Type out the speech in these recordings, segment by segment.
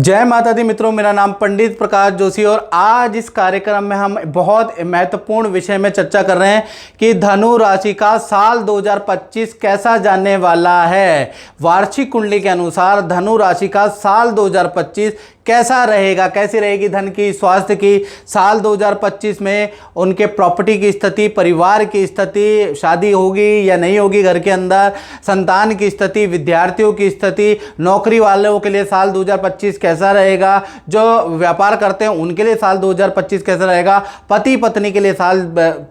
जय माता दी मित्रों, मेरा नाम पंडित प्रकाश जोशी और आज इस कार्यक्रम में हम बहुत महत्वपूर्ण विषय में चर्चा कर रहे हैं कि धनु राशि का साल 2025 कैसा जाने वाला है। वार्षिक कुंडली के अनुसार धनु राशि का साल 2025 कैसा रहेगा, कैसी रहेगी धन की, स्वास्थ्य की, साल 2025 में उनके प्रॉपर्टी की स्थिति, परिवार की स्थिति, शादी होगी या नहीं होगी घर के अंदर, संतान की स्थिति, विद्यार्थियों की स्थिति, नौकरी वालों के लिए साल 2025 कैसा रहेगा, जो व्यापार करते हैं उनके लिए साल 2025 कैसा रहेगा, पति पत्नी के लिए साल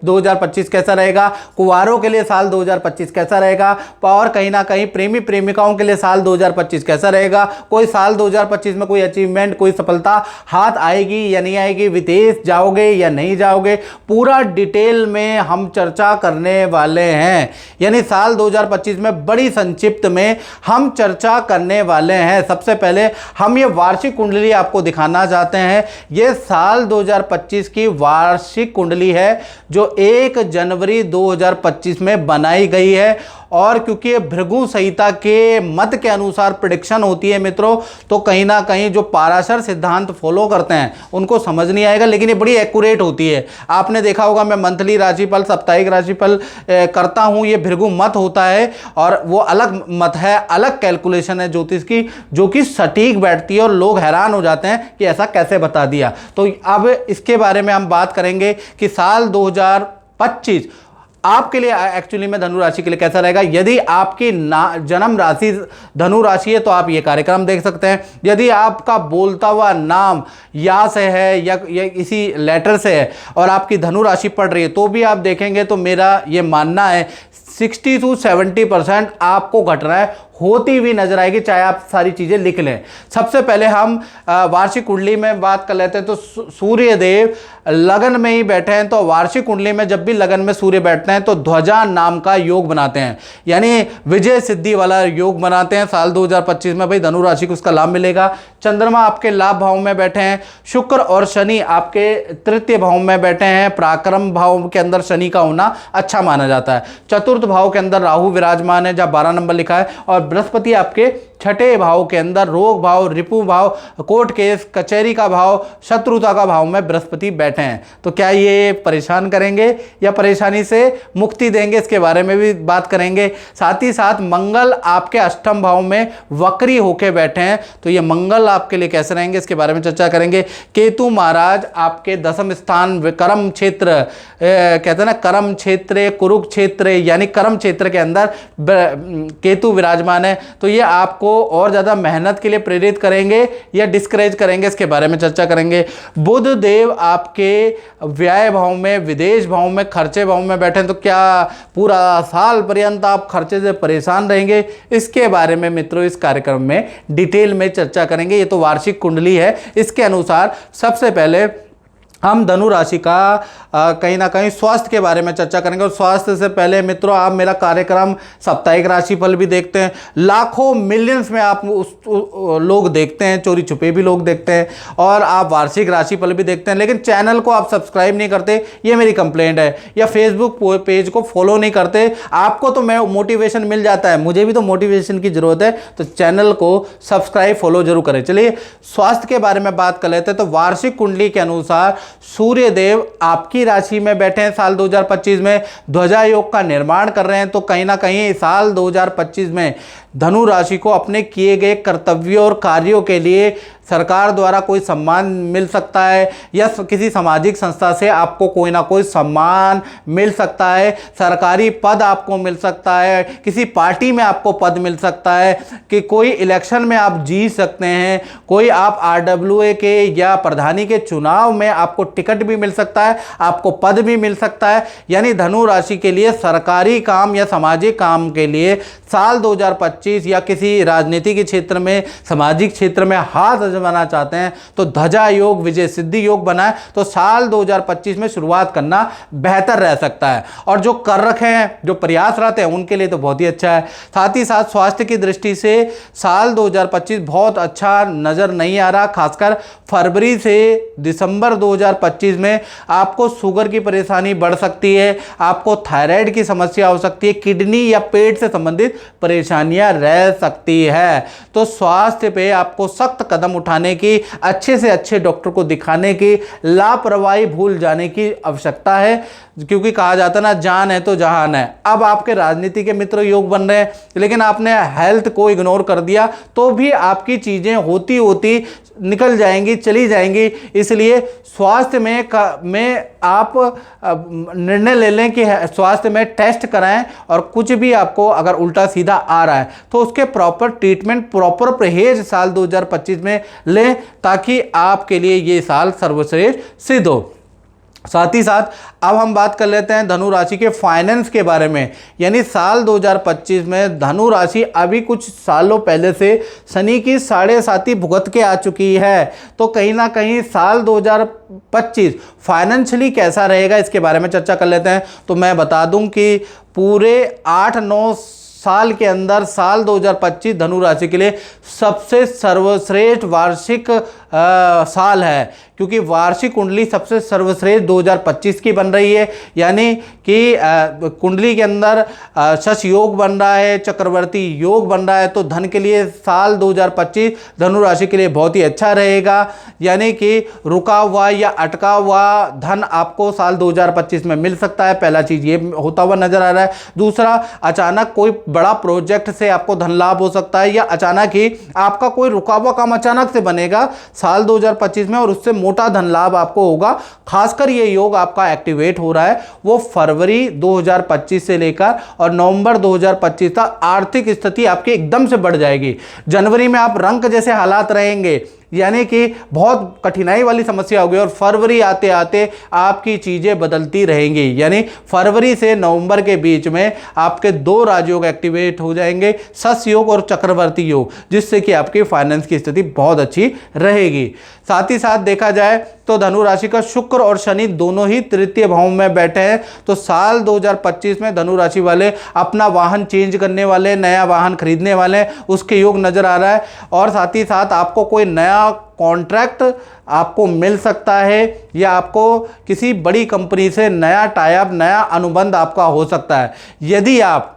2025 कैसा रहेगा, कुंवारों के लिए साल 2025 कैसा रहेगा और कहीं ना कहीं प्रेमी प्रेमिकाओं के लिए साल 2025 कैसा रहेगा। कोई साल 2025 में कोई अचीवमेंट, कोई सफलता हाथ आएगी या नहीं आएगी, विदेश जाओगे या नहीं जाओगे, पूरा डिटेल में हम चर्चा करने वाले हैं। यानी साल 2025 में बड़ी संक्षिप्त में हम चर्चा करने वाले हैं। सबसे पहले हम ये वार्षिक कुंडली आपको दिखाना चाहते हैं। ये साल 2025 की वार्षिक कुंडली है जो 1 जनवरी 2025 में बनाई गई है और क्योंकि ये भृगु संहिता के मत के अनुसार प्रेडिक्शन होती है मित्रों, तो कहीं ना कहीं जो पाराशर सिद्धांत फॉलो करते हैं उनको समझ नहीं आएगा, लेकिन ये बड़ी एक्यूरेट होती है। आपने देखा होगा मैं मंथली राशिफल, साप्ताहिक राशिफल करता हूँ, ये भृगु मत होता है और वो अलग मत है, अलग कैलकुलेशन है ज्योतिष की, जो कि सटीक बैठती है और लोग हैरान हो जाते हैं कि ऐसा कैसे बता दिया। तो अब इसके बारे में हम बात करेंगे कि साल 2025 आपके लिए एक्चुअली में धनु राशि के लिए कैसा रहेगा। यदि आपकी जन्म राशि धनु राशि है तो आप ये कार्यक्रम देख सकते हैं। यदि आपका बोलता हुआ नाम या से है या इसी लेटर से है और आपकी धनु राशि पड़ रही है तो भी आप देखेंगे, तो मेरा ये मानना है 60 से 70% आपको घटनाएं होती हुई नजर आएगी, चाहे आप सारी चीजें लिख लें। सबसे पहले हम वार्षिक कुंडली में बात कर लेते हैं। तो सूर्य देव लगन में ही बैठे हैं, तो वार्षिक कुंडली में जब भी लगन में सूर्य बैठते हैं तो ध्वजा नाम का योग बनाते हैं, यानी विजय सिद्धि वाला योग बनाते हैं। साल 2025 में भाई धनु राशि को उसका लाभ मिलेगा। चंद्रमा आपके लाभ भाव में बैठे हैं, शुक्र और शनि आपके तृतीय भाव में बैठे हैं। पराक्रम भाव के अंदर शनि का होना अच्छा माना जाता है। चतुर्थ भाव के अंदर राहु विराजमान है जहाँ 12 नंबर लिखा है, और बृहस्पति आपके छठे भाव के अंदर रोग भाव, रिपु भाव, कोर्ट केस कचहरी का भाव, शत्रुता का भाव में बृहस्पति बैठे हैं। तो क्या ये परेशान करेंगे या परेशानी से मुक्ति देंगे, इसके बारे में भी बात करेंगे। साथ ही साथ मंगल आपके अष्टम भाव में वक्री होके बैठे हैं, तो ये मंगल आपके लिए कैसे रहेंगे इसके बारे में चर्चा करेंगे। केतु महाराज आपके दसम स्थान कर्म क्षेत्र, कहते हैं ना कर्म क्षेत्र, कुरुक्षेत्र, यानी कर्म क्षेत्र के अंदर केतु विराजमान है, तो ये आपको और ज्यादा मेहनत के लिए प्रेरित करेंगे या डिस्करेज करेंगे, इसके बारे में चर्चा करेंगे। बुध देव आपके व्यय भाव में, विदेश भाव में, खर्चे भाव में बैठे हैं, तो क्या पूरा साल पर्यंत आप खर्चे से परेशान रहेंगे, इसके बारे में मित्रों इस कार्यक्रम में डिटेल में चर्चा करेंगे। ये तो वार्षिक कुंडली है, इसके अनुसार सबसे पहले हम धनु राशि का कहीं ना कहीं स्वास्थ्य के बारे में चर्चा करेंगे। और स्वास्थ्य से पहले मित्रों आप मेरा कार्यक्रम साप्ताहिक राशिफल भी देखते हैं, लाखों मिलियंस में आप लोग देखते हैं, चोरी छुपे भी लोग देखते हैं, और आप वार्षिक राशिफल भी देखते हैं, लेकिन चैनल को आप सब्सक्राइब नहीं करते, ये मेरी कंप्लेंट है, या फेसबुक पेज को फॉलो नहीं करते। आपको तो मैं मोटिवेशन मिल जाता है, मुझे भी तो मोटिवेशन की जरूरत है, तो चैनल को सब्सक्राइब फॉलो जरूर करें। चलिए स्वास्थ्य के बारे में बात कर लेते हैं। तो वार्षिक कुंडली के अनुसार सूर्य देव आपकी राशि में बैठे हैं, साल 2025 में ध्वजा योग का निर्माण कर रहे हैं, तो कहीं ना कहीं साल 2025 में धनु राशि को अपने किए गए कर्तव्यों और कार्यों के लिए सरकार द्वारा कोई सम्मान मिल सकता है, या किसी सामाजिक संस्था से आपको कोई ना कोई सम्मान मिल सकता है, सरकारी पद आपको मिल सकता है, किसी पार्टी में आपको पद मिल सकता है, कि कोई इलेक्शन में आप जीत सकते हैं, कोई आप RWA के या प्रधानी के चुनाव में आपको टिकट भी मिल सकता है, आपको पद भी मिल सकता है। यानी धनु राशि के लिए सरकारी काम या सामाजिक काम के लिए साल 2025 या किसी राजनीति के क्षेत्र में, सामाजिक क्षेत्र में हाथ आजमाना चाहते हैं तो ध्वजा योग, विजय सिद्धि योग बनाए तो साल 2025 में शुरुआत करना बेहतर रह सकता है। और जो कर रखे हैं, जो प्रयासरत हैं, उनके लिए तो बहुत ही अच्छा है। साथ ही साथ स्वास्थ्य की दृष्टि से साल 2025 बहुत अच्छा नजर नहीं आ रहा, खासकर फरवरी से दिसंबर 2025 में आपको शुगर की परेशानी बढ़ सकती है, आपको थायराइड की समस्या हो सकती है, किडनी या पेट से संबंधित परेशानियां रह सकती है। तो स्वास्थ्य पे आपको सख्त कदम उठाने की, अच्छे से अच्छे डॉक्टर को दिखाने की, लापरवाही भूल जाने की आवश्यकता है, क्योंकि कहा जाता है ना, जान है तो जहान है। अब आपके राजनीति के मित्र योग बन रहे हैं, लेकिन आपने हेल्थ को इग्नोर कर दिया तो भी आपकी चीज़ें होती होती निकल जाएंगी, चली जाएंगी। इसलिए स्वास्थ्य में आप निर्णय ले लें कि स्वास्थ्य में टेस्ट कराएं, और कुछ भी आपको अगर उल्टा सीधा आ रहा है तो उसके प्रॉपर ट्रीटमेंट, प्रॉपर परहेज साल 2025 में लें, ताकि आपके लिए ये साल सर्वश्रेष्ठ सिद्ध हो। साथ ही साथ अब हम बात कर लेते हैं धनु राशि के फाइनेंस के बारे में। यानी साल 2025 में धनु राशि अभी कुछ सालों पहले से शनि की 7.5 भुगत के आ चुकी है, तो कहीं ना कहीं साल 2025 फाइनेंशियली कैसा रहेगा इसके बारे में चर्चा कर लेते हैं। तो मैं बता दूं कि पूरे 8-9 साल के अंदर साल 2025 धनु राशि के लिए सबसे सर्वश्रेष्ठ वार्षिक साल है, क्योंकि वार्षिक कुंडली सबसे सर्वश्रेष्ठ 2025 की बन रही है। यानी कि कुंडली के अंदर शश योग बन रहा है, चक्रवर्ती योग बन रहा है, तो धन के लिए साल 2025 धनु राशि के लिए बहुत ही अच्छा रहेगा। यानी कि रुका हुआ या अटका हुआ धन आपको साल 2025 में मिल सकता है, पहला चीज़ ये होता हुआ नजर आ रहा है। दूसरा, अचानक कोई बड़ा प्रोजेक्ट से आपको धन लाभ हो सकता है, या अचानक ही आपका कोई रुका हुआ काम अचानक से बनेगा साल 2025 में, और उससे मोटा धन लाभ आपको होगा। खासकर ये योग आपका एक्टिवेट हो रहा है वो फरवरी 2025 से लेकर और नवंबर 2025 तक आर्थिक स्थिति आपकी एकदम से बढ़ जाएगी। जनवरी में आप रंक जैसे हालात रहेंगे, यानी कि बहुत कठिनाई वाली समस्या होगी, और फरवरी आते आते आपकी चीज़ें बदलती रहेंगी। यानी फरवरी से नवंबर के बीच में आपके 2 राजयोग एक्टिवेट हो जाएंगे, शश योग और चक्रवर्ती योग, जिससे कि आपकी फाइनेंस की स्थिति बहुत अच्छी रहेगी। साथ ही साथ देखा जाए तो धनु राशि का शुक्र और शनि दोनों ही तृतीय भाव में बैठे हैं, तो साल 2025 में धनु राशि वाले अपना वाहन चेंज करने वाले, नया वाहन खरीदने वाले, उसके योग नजर आ रहा है। और साथ ही साथ आपको कोई नया कॉन्ट्रैक्ट आपको मिल सकता है, या आपको किसी बड़ी कंपनी से नया टाई अप, नया अनुबंध आपका हो सकता है। यदि आप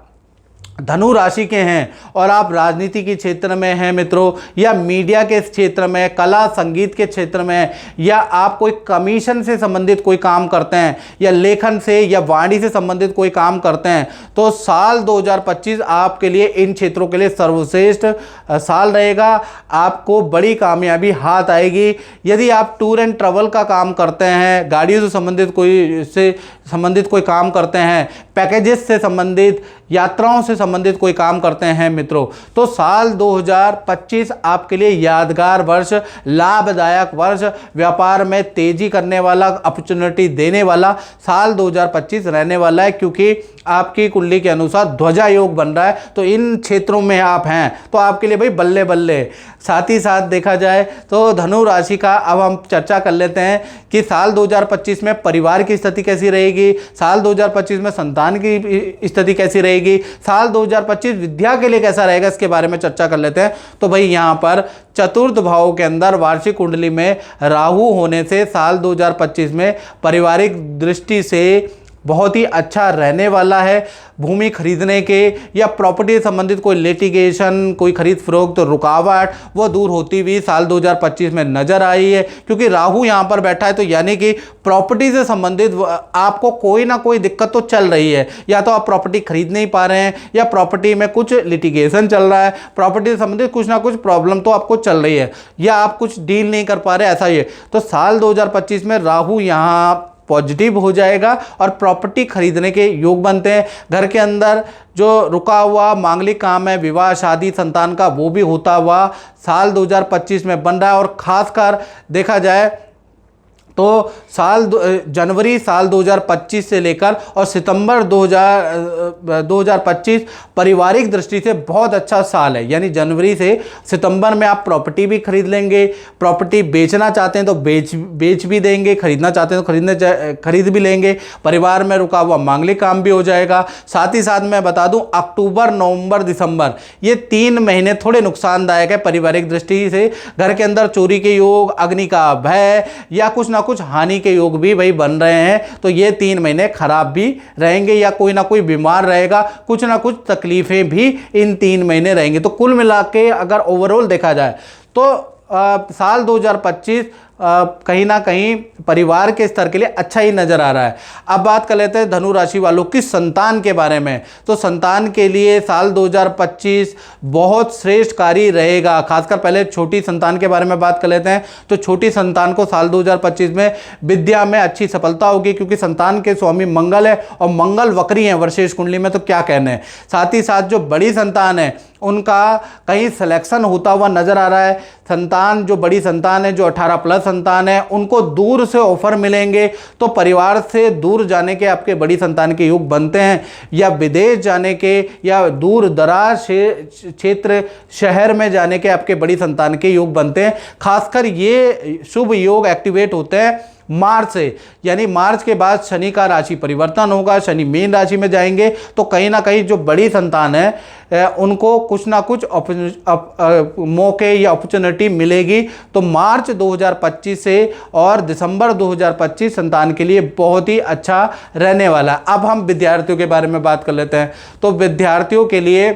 धनु राशि के हैं और आप राजनीति के क्षेत्र में हैं मित्रों, या मीडिया के क्षेत्र में, कला संगीत के क्षेत्र में, या आप कोई कमीशन से संबंधित कोई काम करते हैं, या लेखन से या वाणी से संबंधित कोई काम करते हैं, तो साल 2025 आपके लिए इन क्षेत्रों के लिए सर्वश्रेष्ठ साल रहेगा। आपको बड़ी कामयाबी हाथ आएगी। यदि आप टूर एंड ट्रैवल का काम करते हैं, गाड़ियों से संबंधित कोई काम करते हैं, पैकेजेस से संबंधित, यात्राओं से संबंधित कोई काम करते हैं मित्रों, तो साल 2025 आपके लिए यादगार वर्ष, लाभदायक वर्ष, व्यापार में तेजी करने वाला, अपॉर्चुनिटी देने वाला साल 2025 रहने वाला है, क्योंकि आपकी कुंडली के अनुसार ध्वजा योग बन रहा है। तो इन क्षेत्रों में आप हैं तो आपके लिए भाई बल्ले बल्ले। साथ ही साथ देखा जाए तो धनु राशि का अब हम चर्चा कर लेते हैं कि साल 2025 में परिवार की स्थिति कैसी रहेगी, साल 2025 में संतान की स्थिति कैसी रहेगी, साल 2025 विद्या के लिए कैसा रहेगा, इसके बारे में चर्चा कर लेते हैं। तो भाई यहाँ पर चतुर्थ भाव के अंदर वार्षिक कुंडली में राहु होने से साल 2025 में पारिवारिक दृष्टि से बहुत ही अच्छा रहने वाला है। भूमि खरीदने के या प्रॉपर्टी से संबंधित कोई लिटिगेशन, कोई खरीद फरोख्त तो रुकावट, वो दूर होती हुई साल 2025 में नजर आई है, क्योंकि राहु यहाँ पर बैठा है। तो यानी कि प्रॉपर्टी से संबंधित आपको कोई ना कोई दिक्कत तो चल रही है, या तो आप प्रॉपर्टी खरीद नहीं पा रहे हैं, या प्रॉपर्टी में कुछ लिटिगेशन चल रहा है, प्रॉपर्टी से संबंधित कुछ ना कुछ प्रॉब्लम तो आपको चल रही है, या आप कुछ डील नहीं कर पा रहे, ऐसा ही है। तो साल 2025 में राहु यहाँ पॉजिटिव हो जाएगा और प्रॉपर्टी खरीदने के योग बनते हैं। घर के अंदर जो रुका हुआ मांगलिक काम है, विवाह, शादी, संतान का, वो भी होता हुआ साल 2025 में बन रहा है। और खासकर देखा जाए तो जनवरी साल 2025 से लेकर और सितंबर 2025 पारिवारिक दृष्टि से बहुत अच्छा साल है। यानी जनवरी से सितंबर में आप प्रॉपर्टी भी खरीद लेंगे, प्रॉपर्टी बेचना चाहते हैं तो बेच भी देंगे, खरीदना चाहते हैं तो खरीद भी लेंगे, परिवार में रुका हुआ मांगलिक काम भी हो जाएगा। साथ ही साथ मैं बता दूं अक्टूबर, नवंबर, दिसंबर ये 3 महीने थोड़े नुकसानदायक है पारिवारिक दृष्टि से। घर के अंदर चोरी के योग, अग्नि का भय या कुछ ना कुछ हानि के योग भी भाई बन रहे हैं। तो ये 3 महीने खराब भी रहेंगे, या कोई ना कोई बीमार रहेगा, कुछ ना कुछ तकलीफें भी इन 3 महीने रहेंगे। तो कुल मिला के अगर ओवरऑल देखा जाए तो साल 2025 कहीं ना कहीं परिवार के स्तर के लिए अच्छा ही नजर आ रहा है। अब बात कर लेते हैं धनु राशि वालों की संतान के बारे में। तो संतान के लिए साल 2025 बहुत श्रेष्ठकारी रहेगा। खासकर पहले छोटी संतान के बारे में बात कर लेते हैं। तो छोटी संतान को साल 2025 में विद्या में अच्छी सफलता होगी, क्योंकि संतान के स्वामी मंगल है और मंगल वक्री है वर्षेश कुंडली में, तो क्या कहने। साथ ही साथ जो बड़ी संतान है उनका कहीं सिलेक्शन होता हुआ नजर आ रहा है। संतान जो बड़ी संतान है, जो 18+ संतान है, उनको दूर से ऑफर मिलेंगे। तो परिवार से दूर जाने के आपके बड़ी संतान के योग बनते हैं, या विदेश जाने के, या दूर दराज क्षेत्र शहर में जाने के आपके बड़ी संतान के योग बनते हैं। खासकर ये शुभ योग एक्टिवेट होते हैं मार्च से, यानी मार्च के बाद शनि का राशि परिवर्तन होगा, शनि मीन राशि में जाएंगे। तो कहीं ना कहीं जो बड़ी संतान है उनको कुछ ना कुछ मौके या अपॉर्चुनिटी मिलेगी। तो मार्च 2025 से और दिसंबर 2025 संतान के लिए बहुत ही अच्छा रहने वाला। अब हम विद्यार्थियों के बारे में बात कर लेते हैं। तो विद्यार्थियों के लिए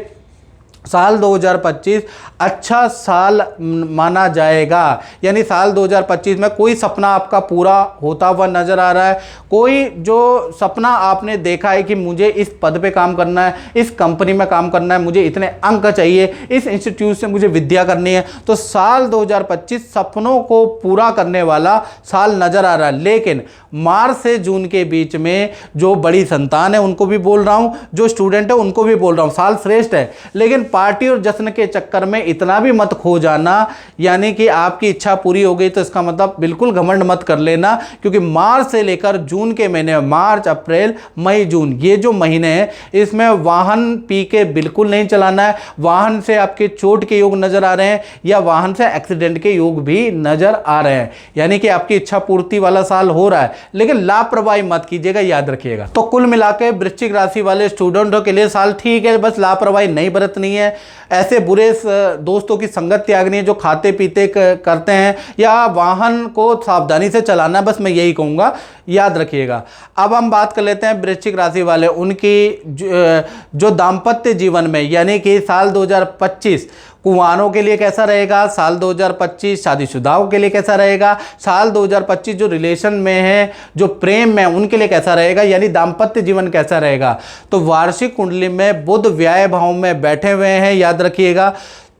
साल 2025 अच्छा साल माना जाएगा, यानी साल 2025 में कोई सपना आपका पूरा होता हुआ नजर आ रहा है। कोई जो सपना आपने देखा है कि मुझे इस पद पे काम करना है, इस कंपनी में काम करना है, मुझे इतने अंक चाहिए, इस इंस्टीट्यूट से मुझे विद्या करनी है, तो साल 2025 सपनों को पूरा करने वाला साल नजर आ रहा है। लेकिन मार्च से जून के बीच में जो बड़ी संतान है उनको भी बोल रहा हूं, जो स्टूडेंट है उनको भी बोल रहा हूं, साल श्रेष्ठ है। लेकिन पार्टी और जश्न के चक्कर में इतना भी मत खो जाना, यानी कि आपकी इच्छा पूरी हो गई तो इसका मतलब बिल्कुल घमंड मत कर लेना। क्योंकि मार्च से लेकर जून के महीने, मार्च अप्रैल मई जून, ये जो महीने हैं इसमें वाहन पी के बिल्कुल नहीं चलाना है। वाहन से आपके चोट के योग नजर आ रहे हैं, या वाहन से एक्सीडेंट के योग भी नजर आ रहे हैं। यानी कि आपकी इच्छा पूर्ति वाला साल हो रहा है, लेकिन लापरवाही मत कीजिएगा, याद रखिएगा। तो कुल मिलाकर वृश्चिक राशि वाले स्टूडेंटों के लिए साल ठीक है, बस लापरवाही नहीं बरतनी है। ऐसे बुरे दोस्तों की संगत त्यागनी है जो खाते पीते करते हैं, या वाहन को सावधानी से चलाना, बस मैं यही कहूँगा, याद रखिएगा। अब हम बात कर लेते हैं वृश्चिक राशि वाले उनकी जो दाम्पत्य जीवन में, यानी कि साल 2025 कुंवारों के लिए कैसा रहेगा, साल 2025 शादीशुदाओं के लिए कैसा रहेगा, साल 2025 जो रिलेशन में है, जो प्रेम में, उनके लिए कैसा रहेगा, यानी दाम्पत्य जीवन कैसा रहेगा। तो वार्षिक कुंडली में बुध व्याय भाव में बैठे हुए हैं, याद रखिएगा।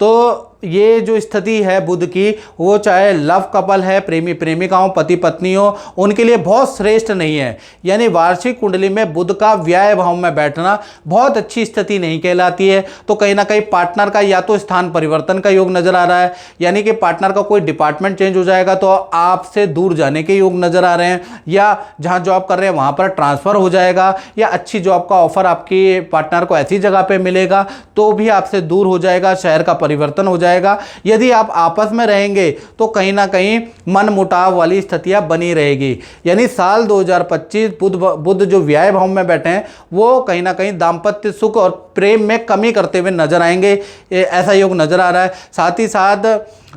तो ये जो स्थिति है बुध की, वो चाहे लव कपल है, प्रेमी प्रेमिकाओं, पति पत्नी हो, उनके लिए बहुत श्रेष्ठ नहीं है। यानी वार्षिक कुंडली में बुध का व्याय भाव में बैठना बहुत अच्छी स्थिति नहीं कहलाती है। तो कहीं ना कहीं पार्टनर का या तो स्थान परिवर्तन का योग नजर आ रहा है, यानी कि पार्टनर का कोई डिपार्टमेंट चेंज हो जाएगा तो आपसे दूर जाने के योग नजर आ रहे हैं, या जहां जॉब कर रहे हैं वहां पर ट्रांसफर हो जाएगा, या अच्छी जॉब का ऑफर आपके पार्टनर को ऐसी जगह पे मिलेगा तो भी आपसे दूर हो जाएगा, शहर का परिवर्तन हो जाएगा। यदि आप आपस में रहेंगे तो कहीं ना कहीं मन मुटाव वाली स्थितियां बनी रहेगी। यानी साल 2025 बुध जो व्याय भाव में बैठे हैं वो कहीं ना कहीं दाम्पत्य सुख और प्रेम में कमी करते हुए नजर आएंगे, ऐसा योग नजर आ रहा है। साथ ही साथ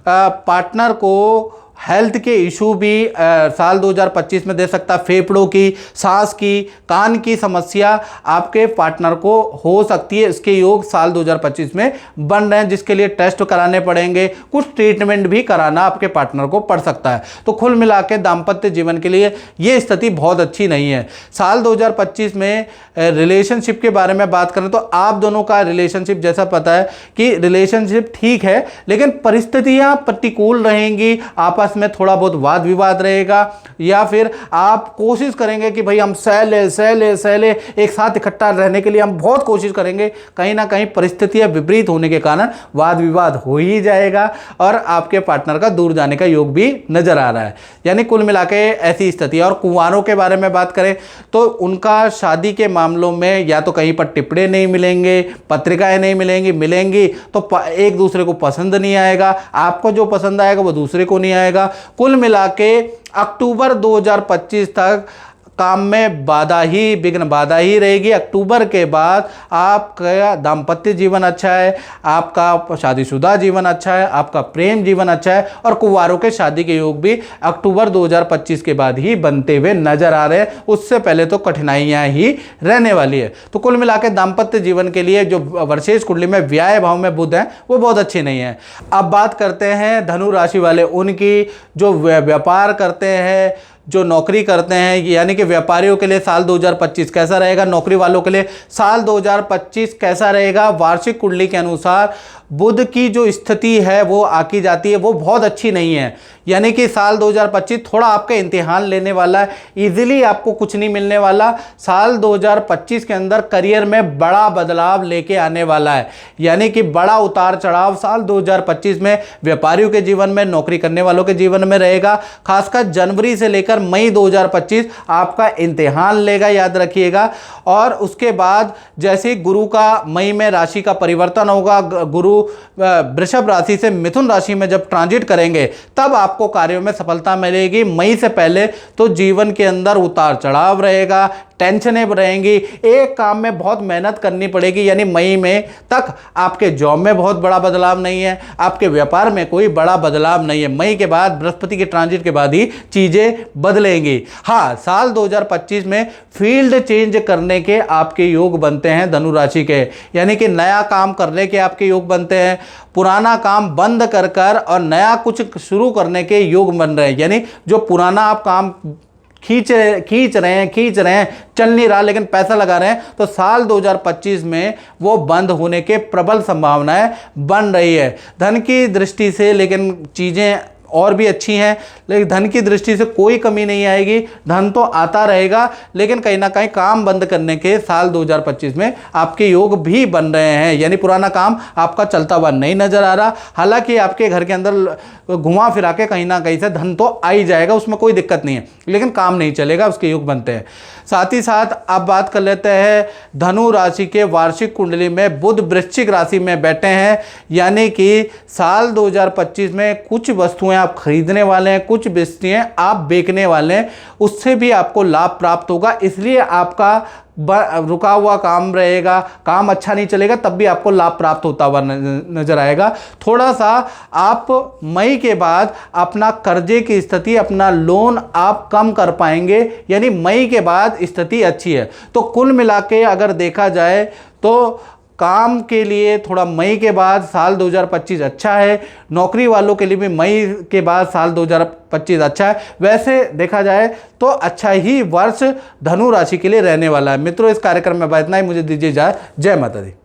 पार्टनर को हेल्थ के इशू भी साल 2025 में दे सकता है। फेफड़ों की, सांस की, कान की समस्या आपके पार्टनर को हो सकती है। इसके योग साल 2025 में बन रहे हैं, जिसके लिए टेस्ट कराने पड़ेंगे, कुछ ट्रीटमेंट भी कराना आपके पार्टनर को पड़ सकता है। तो कुल मिला के दाम्पत्य जीवन के लिए ये स्थिति बहुत अच्छी नहीं है। साल 2025 में रिलेशनशिप के बारे में बात करें तो आप दोनों का रिलेशनशिप, जैसा पता है कि रिलेशनशिप ठीक है, लेकिन परिस्थितियां प्रतिकूल रहेंगी, आपस में थोड़ा बहुत वाद विवाद रहेगा, या फिर आप कोशिश करेंगे कि भाई हम सहले एक साथ इकट्ठा रहने के लिए हम बहुत कोशिश करेंगे, कहीं ना कहीं परिस्थितियां विपरीत होने के कारण वाद विवाद हो ही जाएगा और आपके पार्टनर का दूर जाने का योग भी नजर आ रहा है। यानी कुल मिलाकर ऐसी स्थिति। और कुंवारों के बारे में बात करें तो उनका शादी के मामलों में या तो कहीं पर टिप्पणी नहीं मिलेंगे, पत्रिकाएं नहीं मिलेंगी तो एक दूसरे को पसंद नहीं आएगा, आपको जो पसंद आएगा वो दूसरे को नहीं आएगा। कुल मिला के अक्टूबर 2025 तक काम में बाधा ही विघ्न बाधा ही रहेगी। अक्टूबर के बाद आपका दाम्पत्य जीवन अच्छा है, आपका शादीशुदा जीवन अच्छा है, आपका प्रेम जीवन अच्छा है और कुंवारों के शादी के योग भी अक्टूबर 2025 के बाद ही बनते हुए नजर आ रहे हैं। उससे पहले तो कठिनाइयां ही रहने वाली है। तो कुल मिलाकर दाम्पत्य जीवन के लिए जो वर्षेश कुंडली में व्याय भाव में बुध है वो बहुत अच्छी नहीं है। अब बात करते हैं धनु राशि वाले उनकी, जो व्यापार करते हैं, जो नौकरी करते हैं, यानी कि व्यापारियों के लिए साल 2025 कैसा रहेगा, नौकरी वालों के लिए साल 2025 कैसा रहेगा। वार्षिक कुंडली के अनुसार बुध की जो स्थिति है वो आकी जाती है वो बहुत अच्छी नहीं है, यानी कि साल 2025 थोड़ा आपका इम्तिहान लेने वाला है। इजीली आपको कुछ नहीं मिलने वाला। साल 2025 के अंदर करियर में बड़ा बदलाव लेके आने वाला है, यानी कि बड़ा उतार चढ़ाव साल 2025 में व्यापारियों के जीवन में, नौकरी करने वालों के जीवन में रहेगा। खासकर जनवरी से लेकर मई 2025 आपका इम्तिहान लेगा, याद रखिएगा। और उसके बाद जैसे गुरु का मई में राशि का परिवर्तन होगा, गुरु वृषभ राशि से मिथुन राशि में जब ट्रांजिट करेंगे तब आपको कार्यों में सफलता मिलेगी। मई से पहले तो जीवन के अंदर उतार चढ़ाव रहेगा, टेंशनें रहेंगी, एक काम में बहुत मेहनत करनी पड़ेगी। यानी मई में तक आपके जॉब में बहुत बड़ा बदलाव नहीं है, आपके व्यापार में कोई बड़ा बदलाव नहीं है। मई के बाद बृहस्पति के ट्रांजिट के बाद ही चीजें बदलेंगी। हाँ, साल 2025 में फील्ड चेंज करने के आपके योग बनते हैं धनु राशि के, यानी कि नया काम करने के आपके योग बनते हैं, पुराना काम बंद कर और नया कुछ शुरू करने के योग बन रहे हैं। यानी जो पुराना आप काम खींच रहे हैं, चल नहीं रहा लेकिन पैसा लगा रहे हैं, तो साल 2025 में वो बंद होने के प्रबल संभावनाएं बन रही है। धन की दृष्टि से लेकिन चीजें और भी अच्छी हैं, लेकिन धन की दृष्टि से कोई कमी नहीं आएगी। धन तो आता रहेगा, लेकिन कहीं ना कहीं काम बंद करने के साल 2025 में आपके योग भी बन रहे हैं, यानी पुराना काम आपका चलता हुआ नहीं नजर आ रहा। हालांकि आपके घर के अंदर घुमा फिरा के कहीं ना कहीं से धन तो आ ही जाएगा, उसमें कोई दिक्कत नहीं है, लेकिन काम नहीं चलेगा, उसके योग बनते हैं। साथ ही साथ अब बात कर लेते हैं धनु राशि के वार्षिक कुंडली में बुध वृश्चिक राशि में बैठे हैं, यानी कि साल 2025 में कुछ वस्तुएं आप खरीदने वाले हैं, कुछ वस्तुएं आप बेचने वाले हैं, उससे भी आपको लाभ प्राप्त होगा। इसलिए आपका रुका हुआ काम रहेगा, काम अच्छा नहीं चलेगा, तब भी आपको लाभ प्राप्त होता हुआ नजर आएगा। थोड़ा सा आप मई के बाद अपना कर्जे की स्थिति, अपना लोन आप कम कर पाएंगे, यानी मई के बाद स्थिति अच्छी है। तो कुल मिला के अगर देखा जाए तो काम के लिए थोड़ा मई के बाद साल 2025 अच्छा है, नौकरी वालों के लिए भी मई के बाद साल 2025 अच्छा है। वैसे देखा जाए तो अच्छा ही वर्ष धनु राशि के लिए रहने वाला है। मित्रों, इस कार्यक्रम में इतना ही, मुझे दीजिए इजाजत। जय माता दी।